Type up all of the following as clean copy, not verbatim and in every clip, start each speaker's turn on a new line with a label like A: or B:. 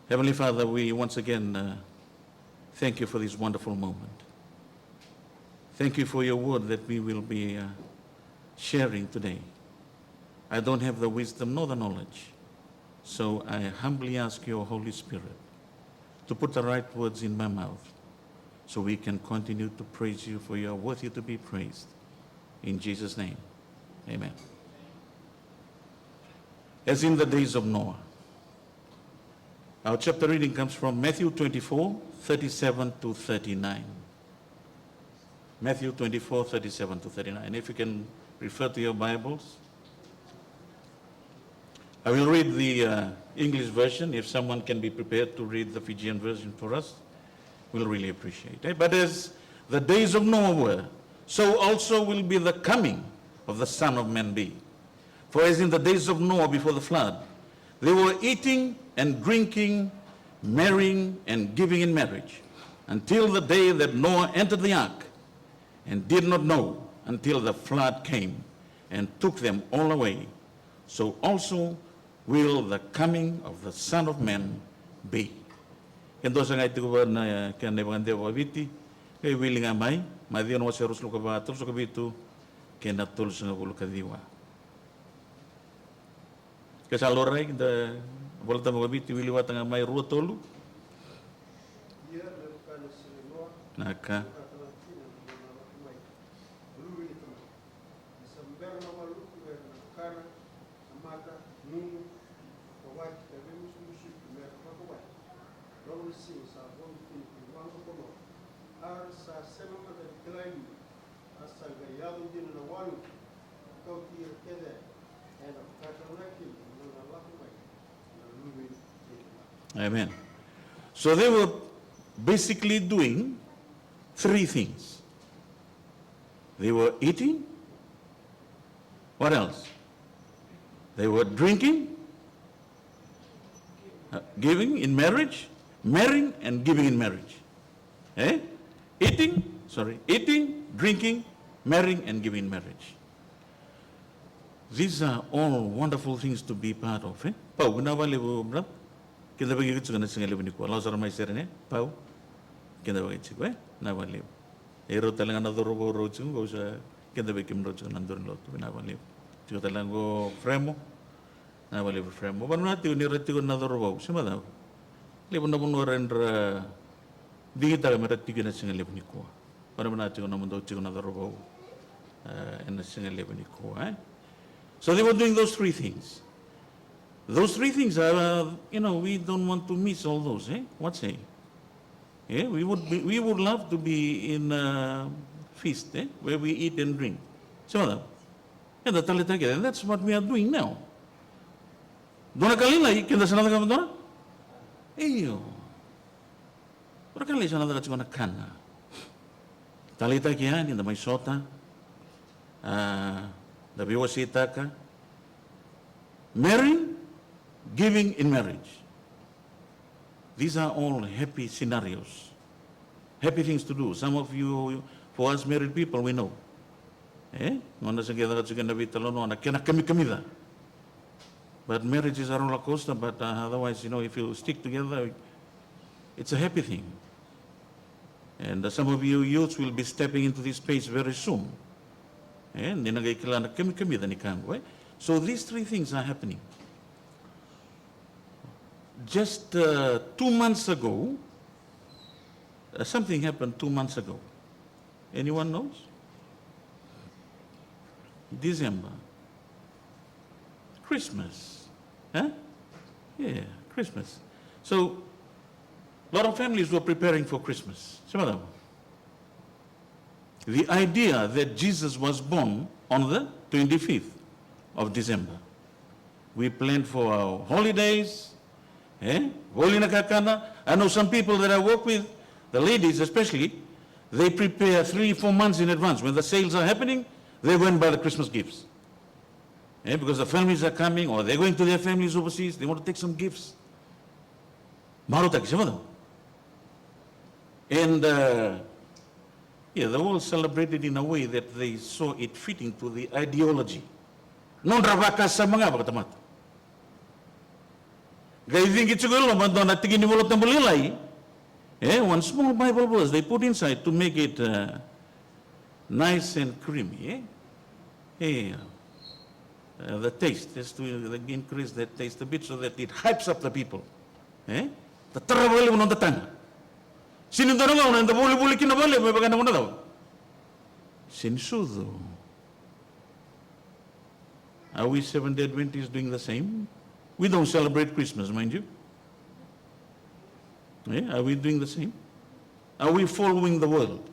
A: Heavenly Father, we once again thank you for this wonderful moment. Thank you for your word that we will be sharing today. I don't have the wisdom nor the knowledge, so I humbly ask your Holy Spirit to put the right words in my mouth so we can continue to praise you, for you are worthy to be praised. In Jesus' name, amen. As in the days of Noah. Our chapter reading comes from Matthew 24, 37 to 39. Matthew 24, 37 to 39. If you can refer to your Bibles. I will read the English version. If someone can be prepared to read the Fijian version for us, we'll really appreciate it. But as the days of Noah were, so also will be the coming of the Son of Man be. For as in the days of Noah before the flood, they were eating and drinking, marrying and giving in marriage, until the day that Noah entered the ark, and did not know until the flood came and took them all away. So also will the coming of the Son of Man be. Kendo sa ngai tigo na kan nebang dewa viti, kay willing amay, madion wa serus luka ba tul sa kabitu, kena tul sa ngulu kadiwa. Kasaloray da volta mo viti wili wa tanga mai rua tolu. Naka. Amen. So they were basically doing three things. They were eating. What else? They were drinking, giving in marriage, marrying and giving in marriage. Eating, drinking, marrying and giving in marriage. These are all wonderful things to be part of. Pau, ginawa libo, bro? Kita bagi kita juga nasi libo ni ko. Lausar mai serene, pau. Kita bagi kita, nawa libo. Ero talang another robo roju, gausa kita bagi kim roju nandurin lot, nawa libo. Tiga talang go fremo, nawa libo fremo. Baru nanti uni reti go another robo, siapa tahu? Libo na pun orang digital mereka tiga nasi libo ni ko. Baru nanti go namun do tiga another robo, nasi libo ni ko. So they were doing those three things. Those three things are, we don't want to miss all those. What say? We would love to be in a feast, where we eat and drink. So that's what we are doing now. Dona kalila kinda sana kama dona? Iyo. Dona kalila sana daga chikona kana. Talita kian in the maisota. The Biwasitaka, marrying, giving in marriage. These are all happy scenarios, happy things to do. Some of you, for us married people, we know. But marriage is a roller coaster, but otherwise, if you stick together, it's a happy thing. And some of you youths will be stepping into this space very soon. So these three things are happening. Just 2 months ago, something happened 2 months ago. Anyone knows? December. Christmas. Yeah, Christmas. So, a lot of families were preparing for Christmas. The idea that Jesus was born on the 25th of December. We planned for our holidays. I know some people that I work with, the ladies especially, they prepare 3-4 months in advance. When the sales are happening, they go and buy the Christmas gifts. Because the families are coming, or they're going to their families overseas, they want to take some gifts. And the world celebrated in a way that they saw it fitting to the ideology. Non ravaka sa mga bakatamata. Gaya think it's a girl, but don't think any more temple. One small Bible verse they put inside to make it nice and creamy. The taste is to increase that taste a bit so that it hypes up the people. The travel on the tongue. Sinundaron and the bully kinabale, we began one of them. Sinsudo. Are we Seventh-day Adventists doing the same? We don't celebrate Christmas, mind you. Are we doing the same? Are we following the world?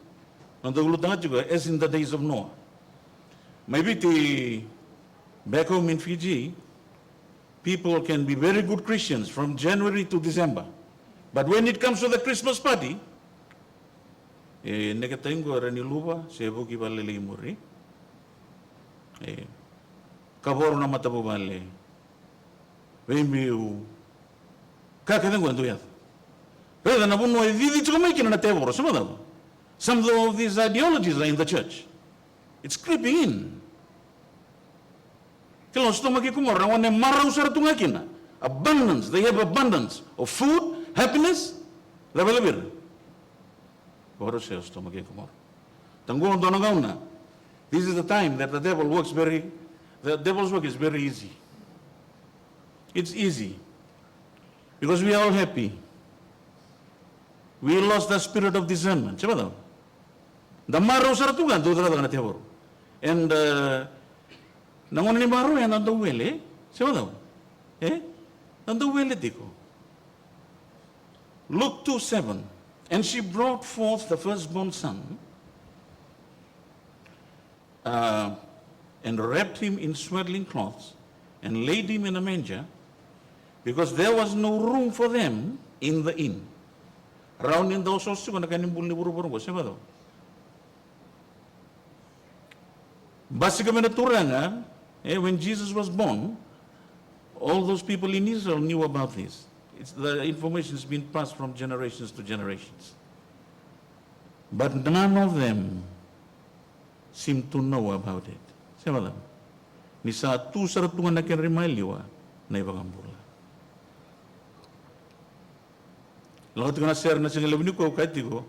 A: As in the days of Noah. Maybe back home in Fiji, people can be very good Christians from January to December. But when it comes to the Christmas party, nekataingo rani luba sebo ki balele muri. Kaboro na matabu bale. Vemiu. Kakadengo anduya. Rather than abun no didi chuma ikina na teboro sama. Some of these ideologies are in the church. It's creeping in. Abundance. They have abundance of food, happiness, this is the time that the devil's work is very easy. It's easy. Because we are all happy. We lost the spirit of discernment. And nangon ni maro yan ando wele, siya daw? Ando wele diko. Luke 2:7. And she brought forth the firstborn son, and wrapped him in swaddling cloths, and laid him in a manger, because there was no room for them in the inn. Round in those also na kanimbul ni buru-buru siya daw? Basically, when Jesus was born, all those people in Israel knew about this. The information has been passed from generations to generations. But none of them seem to know about it. Siapa tahu? Ni satu saratungan na kinrimaliwa na ibagambula. Lahat ko na share na sa ngalawin ko kahit ko,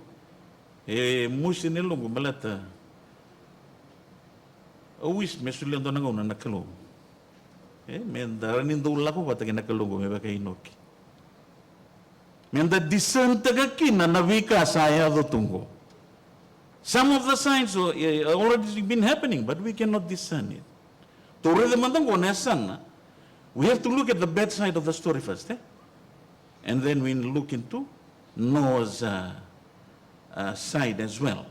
A: musi nilong malata. Always mesulian to nangauna nakalong. Menda ranin do lako pa tagin nakalong me baka inoki. Menda discern tagakin na navika saya do tungo. Some of the signs are already been happening, but we cannot discern it. To read the mandango na we have to look at the bad side of the story first, and then we look into Noah's side as well.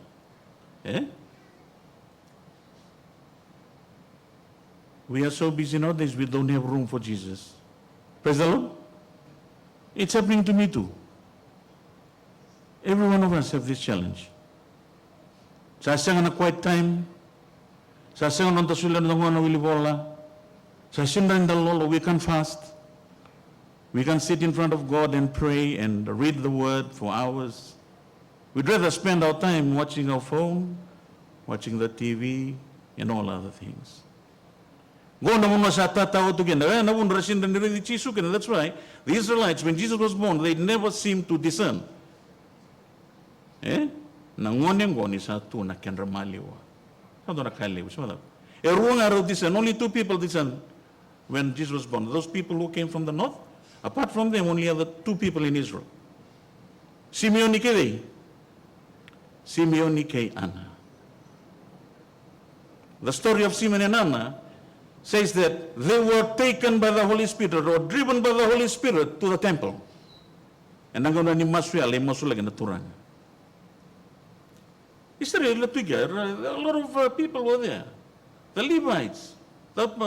A: We are so busy nowadays, we don't have room for Jesus. Praise the Lord. It's happening to me too. Every one of us have this challenge. Sa isang na quiet time, sa isang na tasulan ng mga wilibola, sa isang na lolo, we can fast. We can sit in front of God and pray and read the word for hours. We'd rather spend our time watching our phone, watching the TV, and all other things. That's why the Israelites, when Jesus was born, they never seemed to discern. Only two people discerned when Jesus was born. Those people who came from the north, apart from them, only other two people in Israel. Simeon and Anna. The story of Simeon and Anna says that they were taken by the Holy Spirit or driven by the Holy Spirit to the temple. And I'm going to masulagi na turang. Israel, a lot of people were there. The Levites, but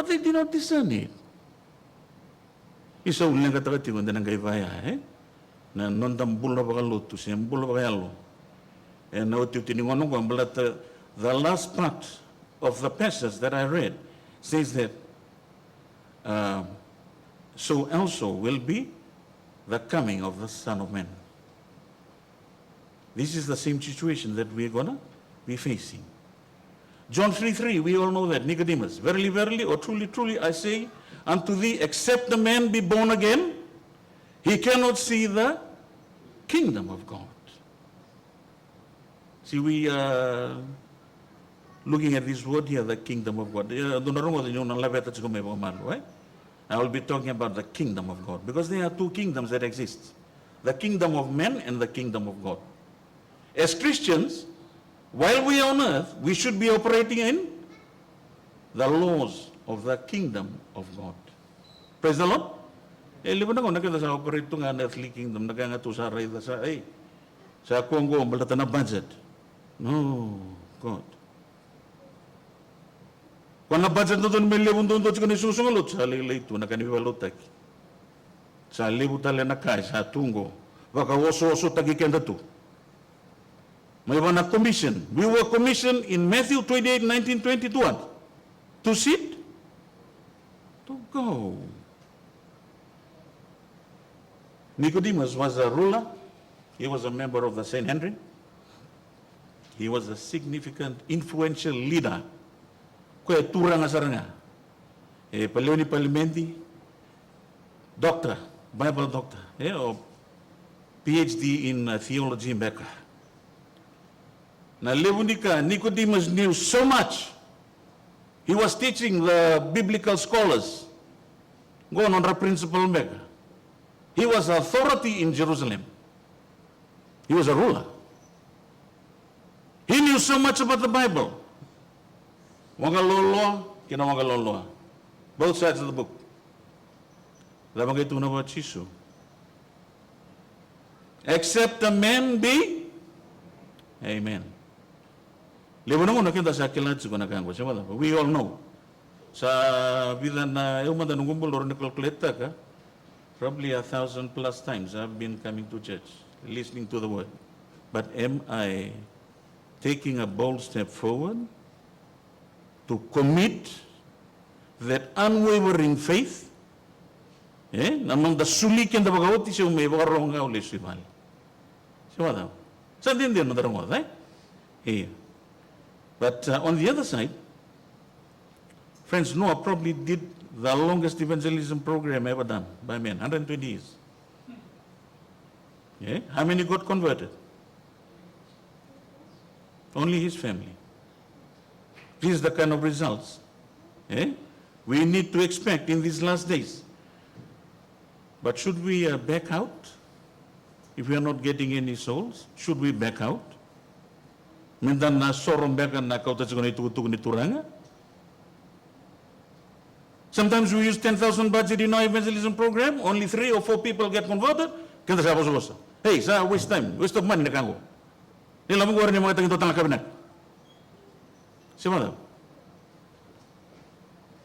A: they did not discern it. Isa ulang kata-kati kung dinang kaibaya, na nondam bula baka luto, siyang bula baka yalo. And now tiningon ko, but the last part of the passage that I read says that so also will be the coming of the Son of Man. This is the same situation that we're going to be facing. John 3:3, we all know that. Nicodemus, verily, verily, or truly, truly, I say unto thee, except the man be born again, he cannot see the kingdom of God. See, we are looking at this word here, the kingdom of God. I will be talking about the kingdom of God, because there are two kingdoms that exist: the kingdom of men and the kingdom of God. As Christians, while we are on earth, we should be operating in the laws of the kingdom of God. Praise the Lord. Liban ako nakita sa operate nga earthly kingdom, naganga to sa ray sa Congo, balata na budget. No, God. Kung na budget na doon, may libon doon doon sa susungalot, sa alilay ito, nakaniwalotak. Sa libutala na kay, sa tungo, baka oso-oso tagikenda to. May iba na commission. We were commissioned in Matthew 28, 19, 22. To sit, to go. Nicodemus was a ruler. He was a member of the Sanhedrin. He was a significant, influential leader. Kaya turang asaranga. Paleoni Palimenti, doctor, Bible doctor, or PhD in theology in Becca. Na Levunika, Nicodemus knew so much. He was teaching the biblical scholars. Go on the principle Becca. He was authority in Jerusalem. He was a ruler. He knew so much about the Bible. Wagaloloa, kina wagaloloa. Both sides of the book. Labang ito na about Jesus. Except a man be, amen. Lewan mo nakita sa kilat ko nakanggo. We all know. Sa vida na yung madanong gumbol or nakalkuleta ka, probably 1,000 plus times I've been coming to church, listening to the word. But am I taking a bold step forward to commit that unwavering faith? Namang da sulik yung da bagawati siya may bagarong nga ulit siya mali. Siya daw. Saan din na darong wala, eh? But on the other side, friends, Noah probably did the longest evangelism program ever done by men, 120 years. Yeah? How many got converted? Only his family. This is the kind of results we need to expect in these last days. But should we back out? If we are not getting any souls, should we back out? Mindan na sorong beka na kautas ko na itutug ni Turanga? Sometimes we use 10,000 budget in our evangelism program, only 3 or 4 people get converted, kaya sa bosa. Hey, sa waste time, waste of money na kango. Nila mo gawin yung mga tanging total na kabinet. Siya daw.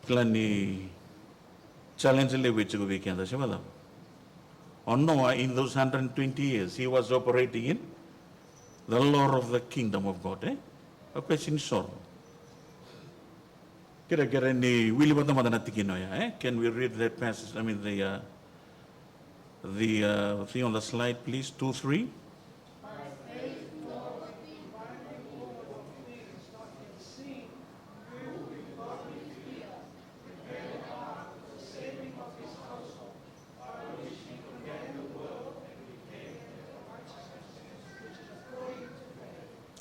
A: Kailan ni challenge lewe chigo weekend, siya daw. On Noah, in those 120 years, he was operating in the law of the kingdom of God. A question is solved. Kira-kira ni Willie Batamada natikino ya. Can we read that passage? I mean the thing on the slide, please. 2:3.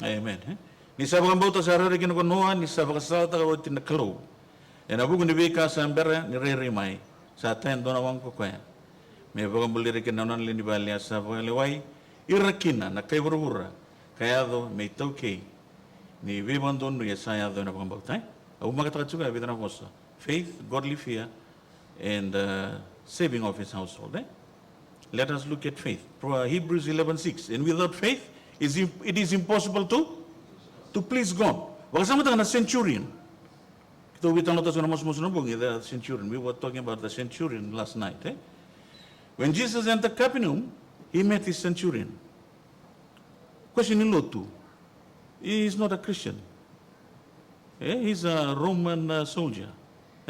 A: Amen. Ni sa mga bauta sa arari kinukunuhan, ni sa pagkasalta ka wati na kalaw. E nabugo ni Bika sa ambera, ni Rerimay, sa atin doon awang kukwaya. May bagang buliri kinaunan linibalya sa pagkaliway, irakina na kay burubura, kaya do may tawkay, ni Vivan doon, ni Yesaya doon na bagang bauta. Abu makatakachuga, bitan ako sa faith, godly fear, and saving of his household. Let us look at faith. Hebrews 11:6. And without faith, it is impossible to please God. Wakasama tayo na centurion. Ito witang notas ko na mas musunubong, the centurion. We were talking about the centurion last night. When Jesus entered Capernaum, he met his centurion. Question in Lot 2. He is not a Christian. He's a Roman soldier,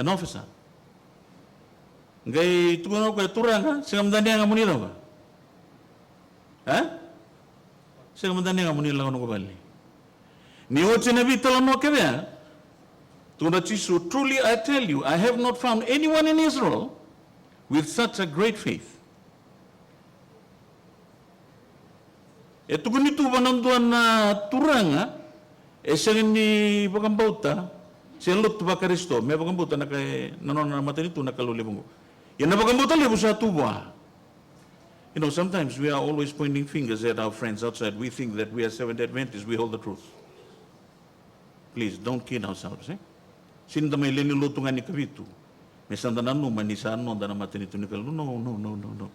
A: an officer. Ngay tugunaw ko turang ha, singamdan niya nga munila ba? Singamdan niya nga munila ko nung kabali. Ni otse nabi talam mo kaya, Tuna chisu, truly I tell you, I have not found anyone in Israel with such a great faith. E tukuni tu bananduan na turanga, e sangin ni bagambauta, siya lot tuba karisto, may bagambauta na kay nanon na mata nito nakalulibong. Yan na bagambauta libo sa tuba. You know, sometimes we are always pointing fingers at our friends outside. We think that we are Seventh-day Adventists, we hold the truth. Please, don't kid ourselves, eh? Sinda may linilutungan ni kabitu. May sandanan no, manisaan no, dana mata nito ni kalu. No.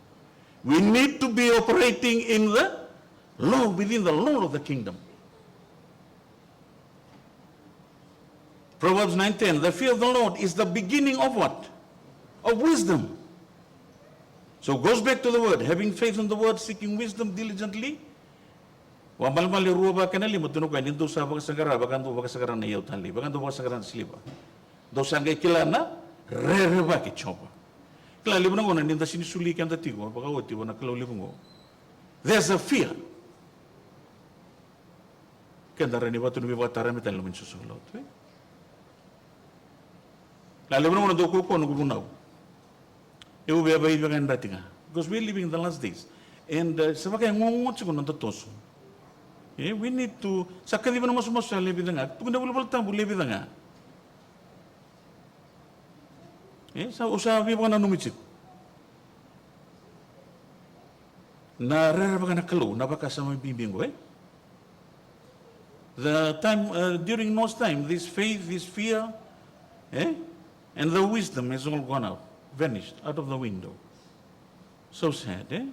A: We need to be operating in the law, within the law of the kingdom. Proverbs 9:10, the fear of the Lord is the beginning of what? Of wisdom. So it goes back to the word, having faith in the word, seeking wisdom diligently. Wa malmali ruwa ba kanali matunog ay nindu sa bagasagara, bagando bagasagara na yaw tanli, bagando bagasagara na siliba. Do sangay kilana, rereba ki chopa. Kila libo na ngona ninda sinisuli kan tatigo, bagawati wana kalaw libo ngo. There's a fear. Kanda ni watu ni watara metal lumin susulot. La libo na ngona do ko no gubunaw. Because we're living in the last days. And we need to sakali ba naman sa lebi nga. Tugna wala tambo lebi nga. Sa usabi ba na numitsit. Na rara ba na kalo na baka sa may bibingo The time during Noah's time, this faith, this fear, and the wisdom has all gone out. Vanished out of the window. So sad, eh?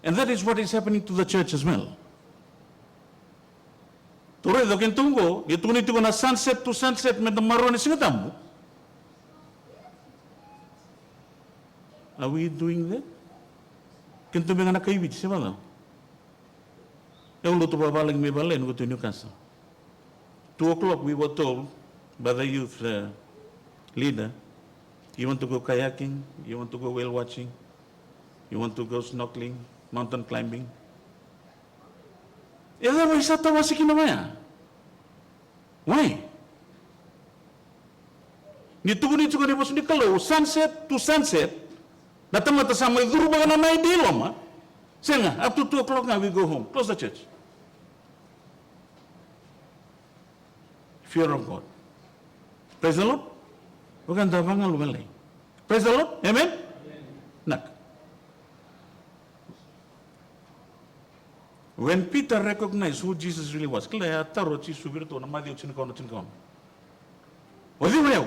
A: And that is what is happening to the church as well. Tuloy, do kintungo, itunito ko na sunset to sunset med maro ni singatambo. Are we doing that? Kintumbi nga nakaibig, siya ba daw? Yung luto babalang may balen, go to Newcastle. 2 o'clock we were told by the youth leader, you want to go kayaking, you want to go whale watching, you want to go snorkeling, mountain climbing. Eda ba isa tawa si kinamaya? Why? Nito ko ni boss ni kalo, sunset to sunset, natamata sa may duro ba na may dilom, ha? Siya nga, up to 2 o'clock nga we go home. Close the church. Fear of God. Praise the Lord. Maganda ba nga lumalay? Praise the Lord. Amen? Nak. When Peter recognized who Jesus really was, kaya taro si subirto na madiyo chinikon. Wali mo yaw.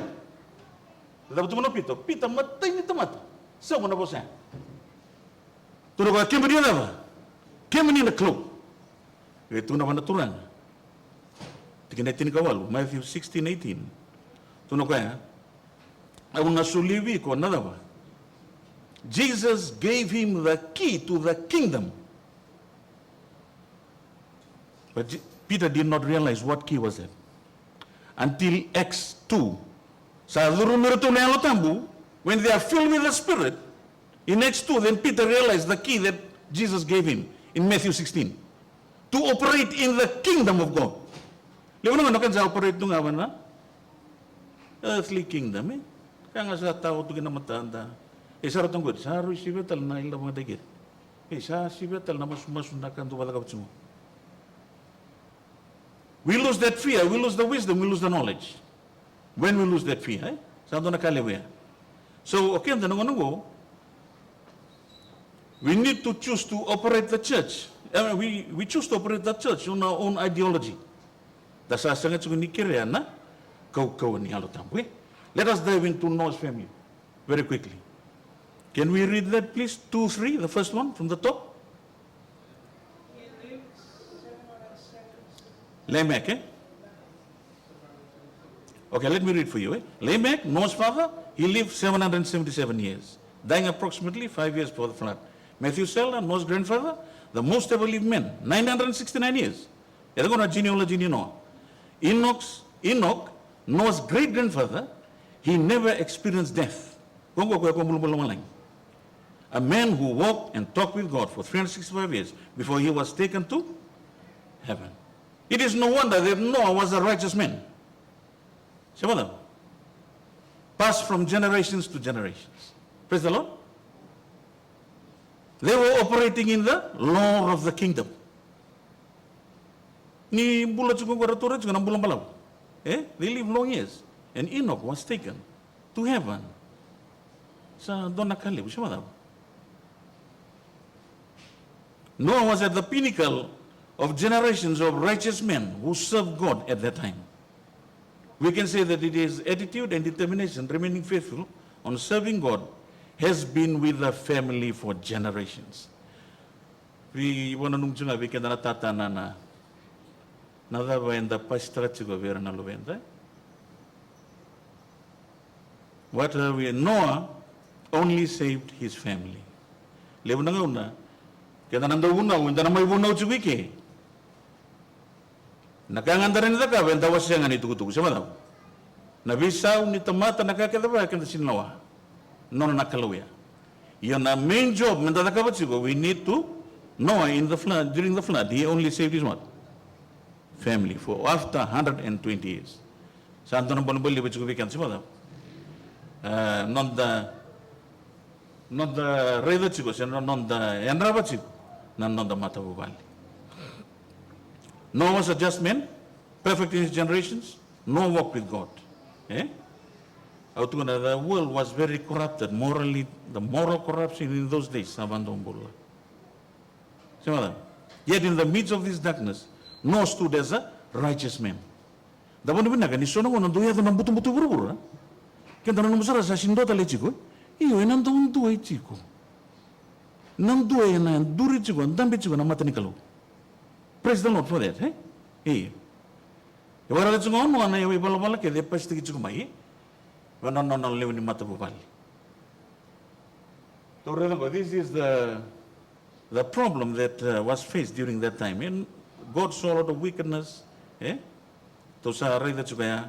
A: Dapat mo na Peter matay ni tamata. Sa mo na po siya. Tuno ka, kaya maniya na ba? Kaya maniya na klo. Ito na ba natulang? Tikinaitin kawalo, Matthew 16:18. Tuno kaya, ang nasuliwi ko, nada ba? Jesus gave him the key to the kingdom. But Peter did not realize what key was it. Until Acts 2. Sa durumiro to na tambu, when they are filled with the Spirit, in Acts 2, then Peter realized the key that Jesus gave him in Matthew 16. To operate in the kingdom of God. Lewa naman kan sa operate nung awan na? Earthly kingdom, eh? Kaya nga sa tao ito ginamataan. Sarot ang good. Saro isibetal na ilang mga dagit. Sa isibetal na masunakan doon wala kapit mo. We lose that fear, we lose the wisdom, we lose the knowledge. When we lose that fear, saan doon nakaliwa? So, okay, ang tanong ano we need to choose to operate the church. We choose to operate the church on our own ideology. Dasasangat sa kunikirya na kaw-kaw ni halotambo. Let us dive into Noah's family very quickly. Can we read that, please? 2-3, the first one from the top. Lamech, Okay, let me read for you. Lamech, Noah's father, he lived 777 years, dying approximately 5 years before the flood. Methuselah, Noah's grandfather, the most ever lived man, 969 years. Ito na genealogy ni Noah. Enoch, Noah's great-grandfather, he never experienced death. A man who walked and talked with God for 365 years before he was taken to heaven. It is no wonder that Noah was a righteous man. Siapa passed from generations to generations. Praise the Lord. They were operating in the law of the kingdom. Ni bulat juga gua juga nam bulan balau. They lived long years. And Enoch was taken to heaven. Sa dona kali, siapa Noah was at the pinnacle of generations of righteous men who served God at that time. We can say that it is attitude and determination, remaining faithful on serving God, has been with the family for generations. We want to know we can tata nana. Nada venda pastra chigo vera na lovenda. What are we? Noah only saved his family. Levo na una. Kaya nando una, wenda na may bunaw chubike. Nakanganda rin ka, wenda was siya nga nitukutuko. Siya daw. Nabisaw ni tamata nakakadaba kanda sinawa. Nono nakalawya. Yan na main job, menda nakabatsigo, we need to Noah in the flood, during the flood, he only saved his what? Family for after 120 years. Santo na bonoboli batsigo weekend, siya daw. Not the Reda Chico, not the Yandraba Chico, not the Matabubali. Noah was a just man, perfect in his generations, no walk with God. The world was very corrupted, morally, the moral corruption in those days, yet in the midst of this darkness, Noah stood as a righteous man. The one who do you Kaya tanong mo sa sindo tali chiko, iyo nang doon duay chiko. Nang duay na duri chiko, dambi chiko na mata ni kalo. Praise the Lord for that, eh? Iyo. Iwara ka chiko ano na yung ibala-bala kaya depas tiki chiko mai. Wana no lew ni mata bubali. So this is the problem that was faced during that time. And God saw a lot of wickedness, eh? To sa rida chiko ya,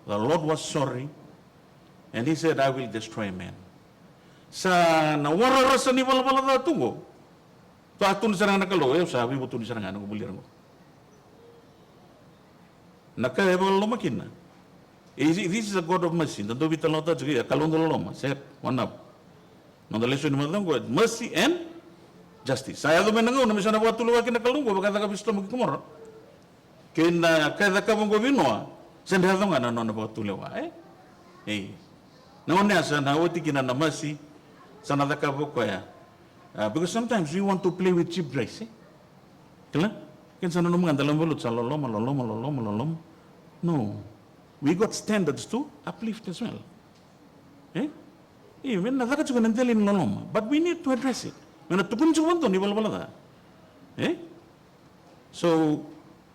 A: the Lord was sorry. And he said, I will destroy man. Sa nawara rasa ni wala-wala na tungo. To atun sarang nakalo, sabi mo tun sarang ano kubuliran ko. Nakayabal lomakin na. This is a God of mercy. Nanto bitalota juga kalondolo loma. Set one up. Nonetheless, we know God mercy and justice. Saya tu menangau, nama sana buat tuluwa kena kalunggo, bakal tak habis tolong kumor. Kena kaya tak kabung gobinoa. Sendiri tu kan nona buat tuluwa, Naon niya sa nawati kina na mercy sa nadakabo ko ya. Because sometimes we want to play with cheap grace. Kala? Kinsa na naman dalam bulut sa lolom. No. We got standards to uplift as well. Even nadaka juga nandelin lolom. But we need to address it. Mana tukun juga to ni bala-bala da. So,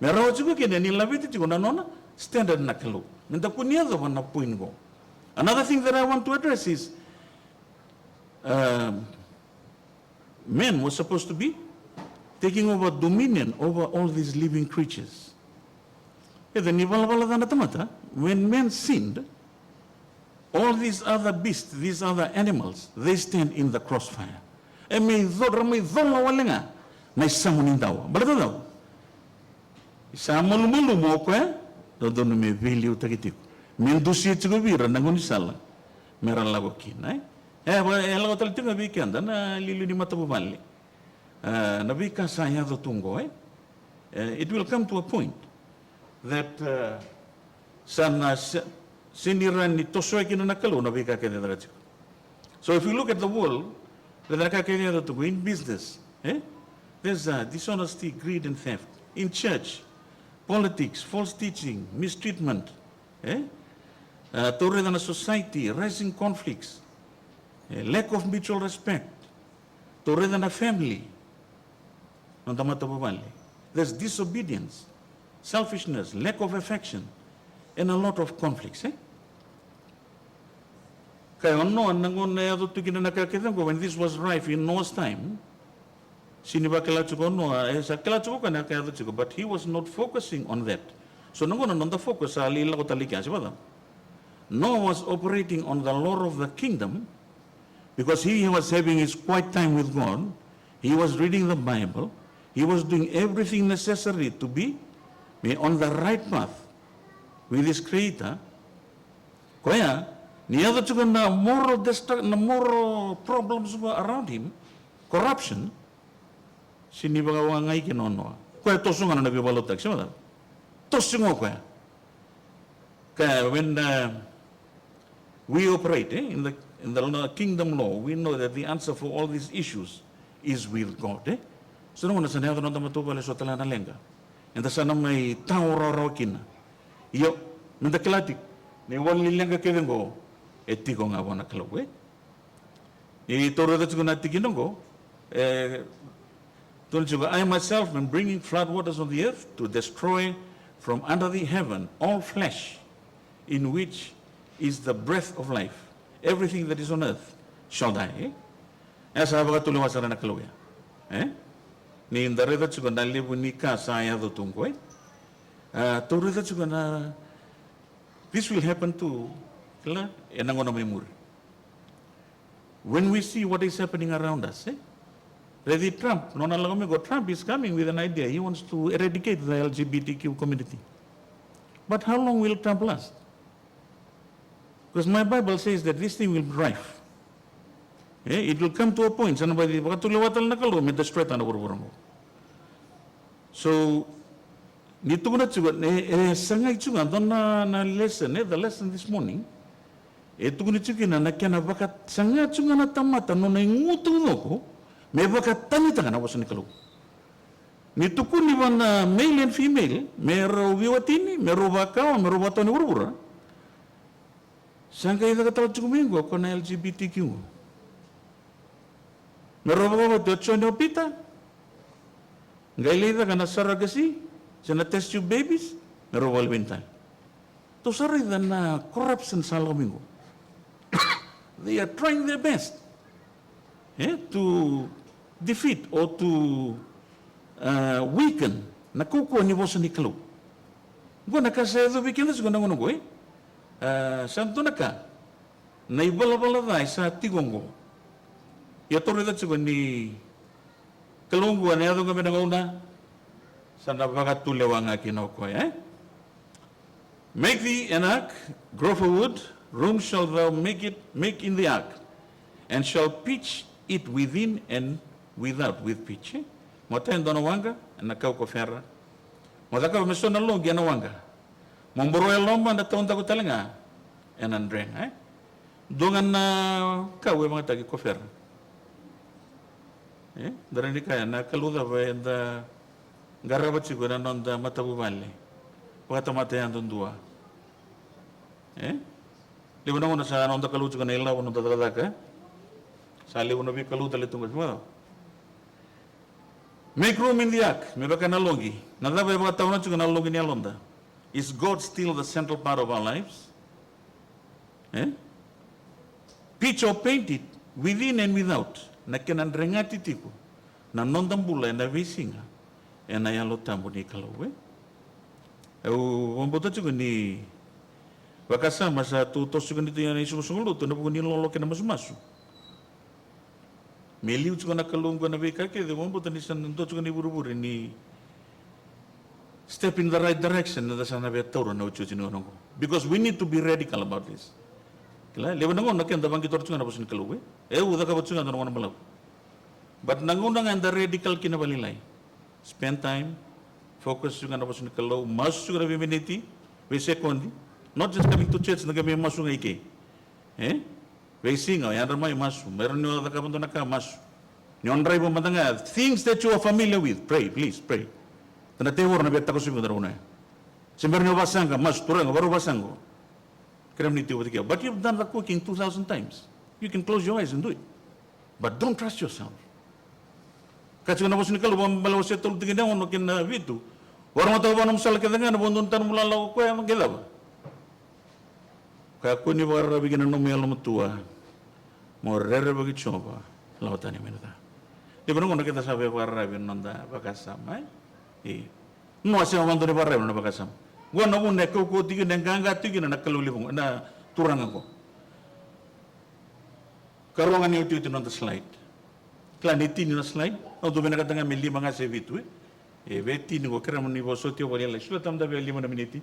A: meron juga kina nilabiti juga na nona standard na kalu. Nanda kunya do na point go. Another thing that I want to address is men were supposed to be taking over dominion over all these living creatures. When men sinned, all these other beasts, these other animals, they stand in the crossfire. May walinga na isamunin daw. Balata daw. Isamulumulu mo ko doon may value tagitik. Mendusi chugubira nangunisala. Meron lago kinay. Lago talaga nga weekend na lilu ni matabubali. Nabika saya do tungo it will come to a point that sana siniran ni tosoy kinanakalo nabika kaya dagat. So if you look at the world, the nakakaya do tungo in business, there's dishonesty, greed and theft. In church, politics, false teaching, mistreatment, toward a society, rising conflicts, lack of mutual respect, toward a family. There's disobedience, selfishness, lack of affection, and a lot of conflicts. When this was rife in Noah's time, but he was not focusing on that. So the focus Noah was operating on the law of the kingdom because he was having his quiet time with God. He was reading the Bible. He was doing everything necessary to be on the right path with his Creator. Kaya, ni other to na moral problems around him, corruption, sinibaga ngai kinono. Kaya tosungan na nagbibalot tak siya tosungo kaya. Kaya when we operate in the kingdom law, we know that the answer for all these issues is with God. So no one is another on the matubale so talana lenga. And the sana may tauro rokina. Yo, the clatic, ne one lenga kevengo, etiko nga wana kalawe. Ni toro that's gonna tikinongo. I myself am bringing flood waters on the earth to destroy from under the heaven all flesh, in which is the breath of life. Everything that is on earth shall die. As I have to lewa sarana kalawe. Ni in the river chugana libu ni ka saya do tungko. To river chugana, this will happen to enangona memur. When we see what is happening around us, Ready Trump, Trump is coming with an idea. He wants to eradicate the LGBTQ community. But how long will Trump last? Because my Bible says that this thing will be rife. It will come to a point. So, the lesson this morning, may baka tanita kana wasan kalau. Nitukun ni wana male and female, mero viwatini, mero bakao, mero batoni urura. Sangka ita katawa chukumingo kona LGBTQ. Mero baka dochoni opita. Ngailida kana surrogacy, sana test tube babies, mero walwintan. To sorry na corruption sa lomingo. They are trying their best to defeat or to weaken na kuko ni bosa ni kalu. Guna ka sa do weekend is guna ngono goy. Santo naka na ibala-bala dai sa tigongo. Ya torre da chigo ni kalungu na yado ngame ngona sa nabaga tulewanga kinoko Make thee an ark, grow for wood, room shall thou make in the ark, and shall pitch it within and without with pitch. Motendo na wanga na kau ko ferra. Motaka meso na longi na wanga. Momboro ya lomba na taunta ko talenga en andren Dongan na kau mga tagi ko ferra. Darani kaya na kaluda ba enda garabat siguro na nonda matabu vale. Wakata matayan dundua. Libo na muna sa nonda kaluda ko na ilaw nonda daladaka. Sali uno bi kaluta le tungas mo. Make room in the ark. Me baka nalongi. Nada ba baka tauna chuka nalongi ni alonda. Is God still the central part of our lives? Pitch or paint it within and without. Na kinandrengati tiku. Na nondambula na visinga. Na yalo tambo ni kalawe. Wambota chuka ni wakasama sa tutos chuka nito yan isusungulu. Tunapo ni lolo kina masu-masu. Meliu chuka na kalungu na vika ke de wambo tani san ndo chuka ni buru-buru ni step in the right direction na sana be tauro na uchu chini onongo because we need to be radical about this. Kila lewa nango na kenda bangi tor chuka na bosin kaluwe uda ka chuka na wana malau. But nango na nganda radical kina balilai. Spend time, focus chuka na bosin kaluwe, mas chuka na viminiti, we sekondi, not just coming to church na kami masu ngaike. Facing yan ramay masu. Meron nyo nakapunto na ka masu. Nyon drive mo matanga. Things that you are familiar with. Pray, please, pray. Tanatewar na beta ko sumo daruna. Simber nyo basanga masu turang baru basango. Krem ni tiwa tikiya. But you've done the cooking 2,000 times. You can close your eyes and do it. But don't trust yourself. Kasi na bosin kalu balaw sa tul tingin na kin vitu. Warmo tawo banam sal kedanga na bonduntan mulalaw ko ang gelawa. Kaya ko ni warra bigyan ng numiyal mutua. Morere bagi coba lautan ini menata. Di mana kita sampai warra bin nanda bakasam, no asal orang tu ni warra bin nanda bakasam. Gua namun nak kau tiga nenggang tiga nak kaluli pun, na turang aku. Karuangan itu nanda slide. Klaniti ni slide. Untuk benar kata ngambil lima ngasih itu, beti ni gua kira meni bosotio boleh lah. Sudah tam dah beli mana miniti.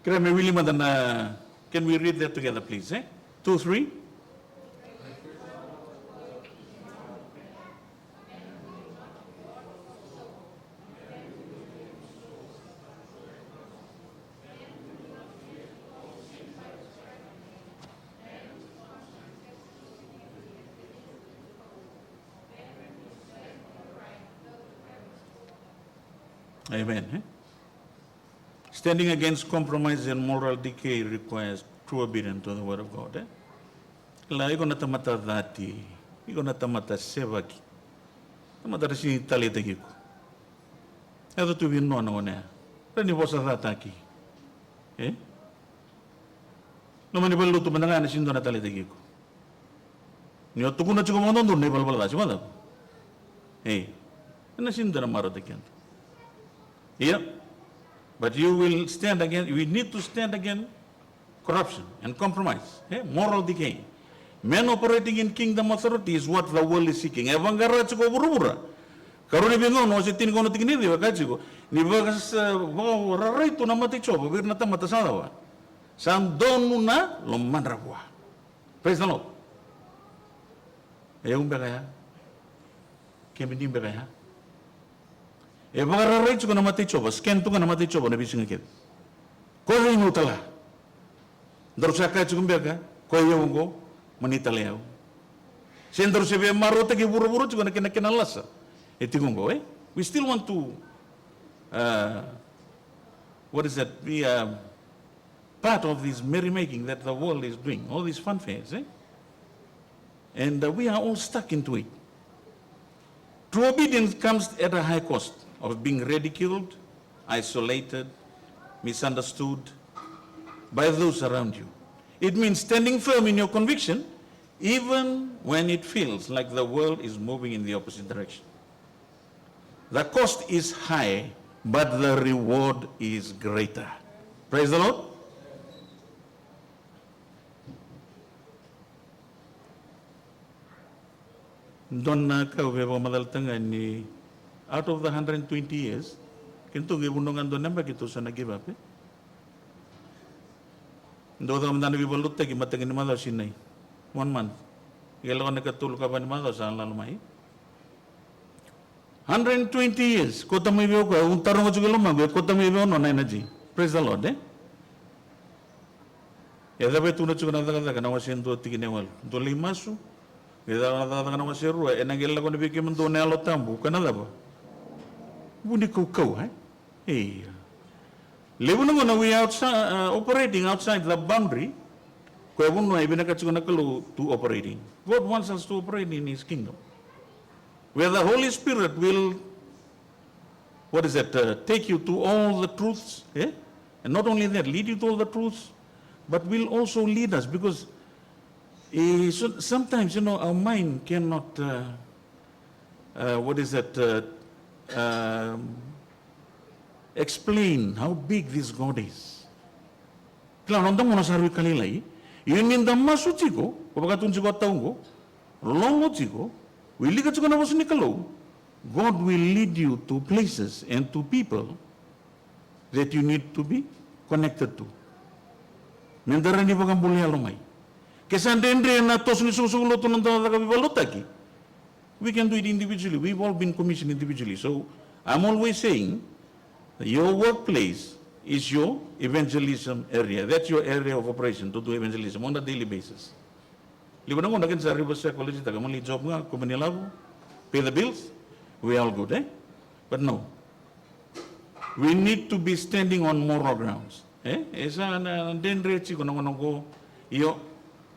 A: Kira mewili mana na Can we read that together, please? 2, 3. Amen. Standing against compromise and moral decay requires true obedience to the word of God. La iko na tamata dhati, iko na tamata sevaki, tamata rasi tali tagiko. Edo tu vino na one. Rani vosa dhataki. No mani balu tu mananga na sindo na tali tagiko. Ni otu kuna chiko mondo ne balbal da chima da. Na sindo na maro takianto. Yeah, but you will stand against, we need to stand against corruption and compromise, moral decay. Men operating in kingdom authority is what the world is seeking. Evangara chiko burubura. Karuni bingo no se tini kono tikini di wakachiko. Ni bagas rarai tu namati chobo bir nata mata sadawa. San donu na lo mandrabwa. Praise the Lord. Umbe kaya. Kemini umbe kaya. Evangara rarai chiko namati chobo. Scan tu namati chobo na bisinga kid. Koyo inutala. Darusaka chiko umbe kaya. Koyo ungo. Manita leo. Sendro se ve marote ki buru-buru chiko na kina-kinalasa. Etigungo, we still want to, what is that, be part of this merrymaking that the world is doing, all these fun fairs, And we are all stuck into it. True obedience comes at a high cost of being ridiculed, isolated, misunderstood by those around you. It means standing firm in your conviction, even when it feels like the world is moving in the opposite direction. The cost is high, but the reward is greater. Praise the Lord. Donna kauvevo madaltanga ni out of the 120 years, kintu gibundongan do namba kitu sana give up. Ndo da mdana bibolutta ki matagin madaw sinay. 1 month. Igalaw na katul ka ba ni madaw sa lalumay. 120 years. Kota mo ibiyo ko. Un tarong ko siguro mag-ibig. Kota mo ibiyo no na energy. Praise the Lord. Yada ba tunod siguro na daga na wasin do tiginewal. Do limasu. Yada na daga na wasiru. Enagila ko nabigyan mo do na alotambu. Kanada ba? Buni ko ko. Lebu na we outside, operating outside the boundary. Kaya buno ay binakatsiko na kalo to operating. God wants us to operate in His kingdom. Where the Holy Spirit will, take you to all the truths, and not only that, lead you to all the truths, but will also lead us, because sometimes, our mind cannot, explain how big this God is. Klaro nda mo na sarwi kalilay, yun min damma suchiko, kapag chiko taungo, longo chiko, God will lead you to places and to people that you need to be connected to. Mendarani bagang boleh alomai. Kesandendre na tos ni susulo to nanda kabibalotaki. We can do it individually. We've all been commissioned individually. So I'm always saying that your workplace is your evangelism area. That's your area of operation to do evangelism on a daily basis. Liban ako nakin sa River Psychology, tagamali job nga, kumanilabo, pay the bills, we all good, But no. We need to be standing on moral grounds. Esa na denrechi ko nang ko iyo.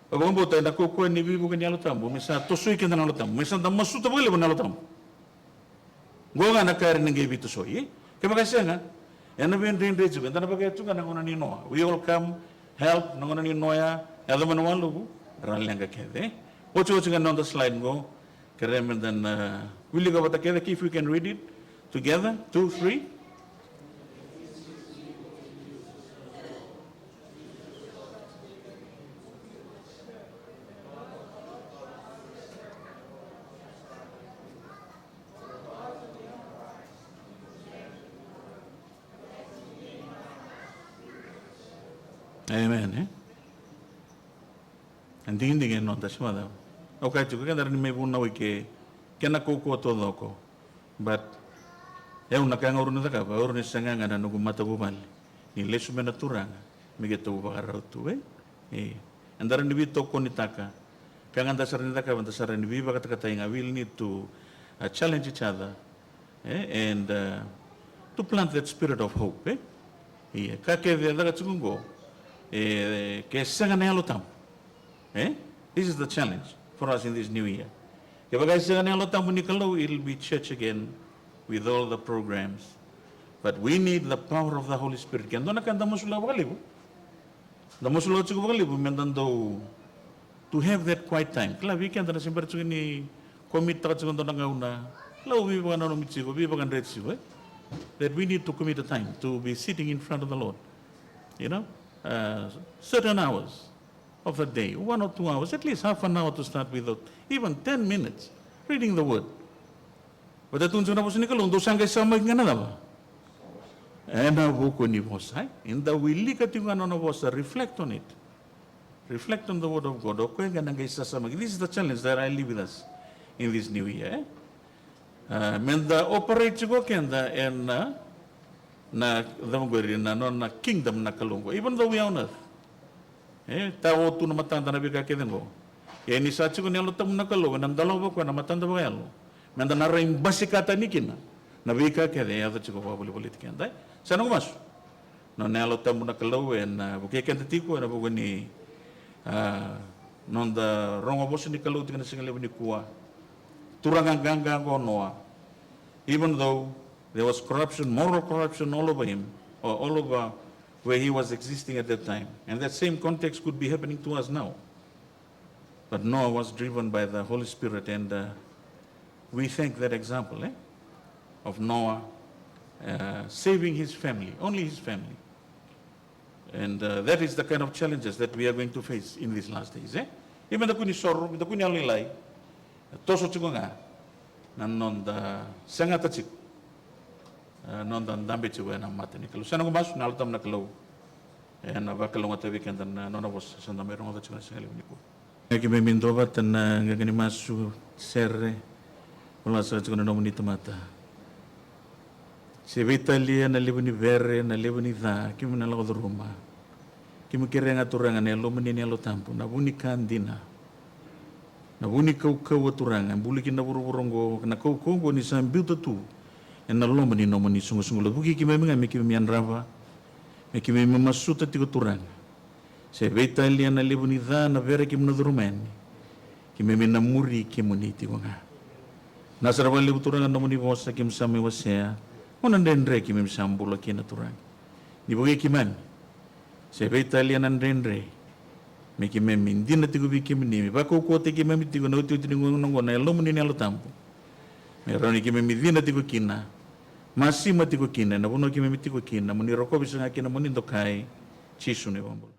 A: Ako mo tayo nakukuha ni bibo kanya lutambo, misa tosoy kita na lutambo, misa da masuta bali ba na lutambo. Go nga nakari ng gibi tosoy. Kaya magkasya nga, yan na bin denrechi ko, na bagay ito ka nang ni Noah. We all come help nang ni Noah, yada man walu. Ralanga kede. Ocho on the slide go. Kerem then will you go with the if we can read it together? 2, 3. Amen. and dingin no ta shmada okay chuka kan dar ni me buna wike kena ko todo ko but una kanga urun ta ka urun sanga ngana no mata bumal ni lesu mena turanga me geto bakara tu and dar ni bito ko ni taka kanga dasar ni taka dasar ni biba kata kata inga will need to challenge each other and to plant that spirit of hope ka ke de daga tsungo ke sanga ne alotam this is the challenge for us in this new year ke bagai sanga ne alotam ni kalau it'll be church again with all the programs but we need the power of the Holy Spirit kan dona kan damusula bagalibu damusula tsugo bagalibu mendando to have that quiet time kala weekend na simbar tsugo ni commit ta tsugo dona ngauna la ubi bagana no mitsigo ubi bagan retsigo that we need to commit a time to be sitting in front of the Lord certain hours of the day 1 or 2 hours at least half an hour to start with even 10 minutes reading the word. Pada tunjuk na posini kalau untuk sangkai sama ngana ba? Na buku ni bosai. Inda wili katingan na bosa reflect on it. Reflect on the word of God. Okay, ngana ngai sama. This is the challenge that I live with us in this new year. Menda operate juga kenda na damogori na na kingdom na kalungo. Even though we are on earth. Tawo tu na matanda na bika kedengo. Ni sa chigo ni alotam na kalungo. Nandalaw ko na matanda ba yalo. Menda nara imbasi kata nikina na bika kede ya da chigo babuli politika ndai sana ko mas no ne alo tamu na kalau na buke kan tiko na bugani non da rongo bosi ni kalau tingana singale ni kuwa turanga ganga ko noa even though there was corruption, moral corruption all over him or all over where he was existing at that time, and that same context could be happening to us now, but Noah was driven by the Holy Spirit, and we thank that example of Noah saving his family, only his family. And that is the kind of challenges that we are going to face in these last days. Even the kuni sorro, the kuni alilai, toso chikunga, non the sangata chik, non the dambe chikunga na matani kalu. Sana kumas na altam na kalu, and bakalo mata weekend and none of us sanda merong the chikunga sangali uniku. Kami mindobat dan ngagani masu serre. Wala sa tsukuna na muni tamata. Si Vitalia na libo ni Vere na libo ni Tha, kimi na lako ruma. Kimi kirenga turanga na lo muni ni alo tampo, na buni kandina. Na buni kau turanga, bulikin na burongo na kau ni sambil tu. Na lo muni no muni sungu lo buki kimi menga mi kimi anrava. Mi kimi masuta tiko turanga. Si Vitalia na libo ni Tha na Vere kimi na durumani. Kimi na muri kimi ni tiko nga. Nasarawan libu turangan namun ni bosa kim sami wasya, onan dendre kim sambula kina turang. Ni boge kiman. Sebe Italian an dendre. Me kim mindin na tigo bikim ni bako ko te kim tigo no tu tingo ngo na lo muni nalo tampo. Me roni kim mindin na tigo kina. Masi matigo kina na bono kim tigo kina muni roko bisa kina muni dokai chisu ne bombol.